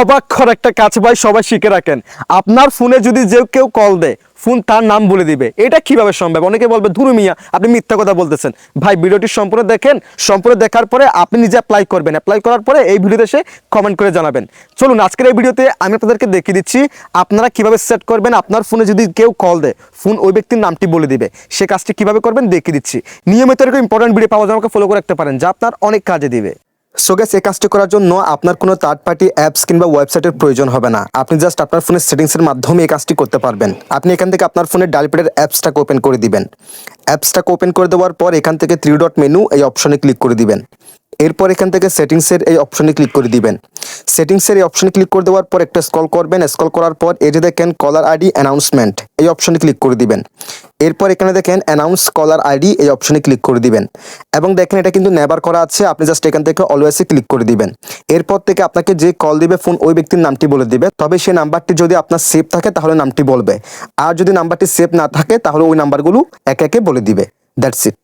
অবাক কর একটা কাজ ভাই, সবাই শিখে রাখেন। আপনার ফোনে যদি যে কেউ কল দেয়, ফোন তার নাম বলে দিবে। এটা কিভাবে সম্ভব? অনেকে বলবে ধুরু মিয়া আপনি মিথ্যা কথা বলতেছেন। ভাই ভিডিওটি সম্পূর্ণ দেখেন, সম্পূর্ণ দেখার পরে আপনি নিজে অ্যাপ্লাই করবেন। অ্যাপ্লাই করার পরে এই ভিডিওতে এসে কমেন্ট করে জানাবেন। চলুন আজকের এই ভিডিওতে আমি আপনাদেরকে দেখিয়ে দিচ্ছি আপনারা কিভাবে সেট করবেন। আপনার ফোনে যদি কেউ কল দেয়, ফোন ওই ব্যক্তির নামটি বলে দিবে। সে কাজটি কিভাবে করবেন দেখিয়ে দিচ্ছি। নিয়মিত এরকম ইম্পর্টেন্ট ভিডিও পাওয়া যায়, আমাকে ফলো করে রাখতে পারেন, যা আপনার অনেক কাজে দিবে। সো গাইস, এই কাজটি করার জন্য আপনার কোনো থার্ড পার্টি অ্যাপস কিংবা ওয়েবসাইটের প্রয়োজন হবে না। আপনি জাস্ট আপনার ফোনের সেটিংসের মাধ্যমে এই কাজটি করতে পারবেন। আপনি এখান থেকে আপনার ফোনের ডায়াল প্যাডের অ্যাপসটাকে ওপেন করে দিবেন। অ্যাপসটাকে ওপেন করে দেওয়ার পর এখান থেকে 3 ডট মেনু এই অপশনে ক্লিক করে দিবেন। এরপর এখান থেকে সেটিংসের এই অপশনে ক্লিক করে দিবেন। সেটিংসের এই অপশনে ক্লিক করে দেওয়ার পর একটা স্ক্রল করবেন। স্ক্রল করার পর এই যে দেখেন কলার আইডি অ্যানাউন্সমেন্ট, এই অপশনে ক্লিক করে দিবেন। এরপর এখানে দেখেন অ্যানাউন্স কলার আইডি, এই অপশনে ক্লিক করে দিবেন। এবং দেখেন এটা কিন্তু নেভার করা আছে, আপনি জাস্ট এখান থেকে অলওয়েজে ক্লিক করে দিবেন। এরপর থেকে আপনাকে যে কল দিবে ফোন ওই ব্যক্তির নামটি বলে দিবে। তবে সেই নাম্বারটি যদি আপনার সেভ থাকে তাহলে নামটি বলবে, আর যদি নাম্বারটি সেভ না থাকে তাহলে ওই নাম্বারগুলো একে একে বলে দিবে। That's it.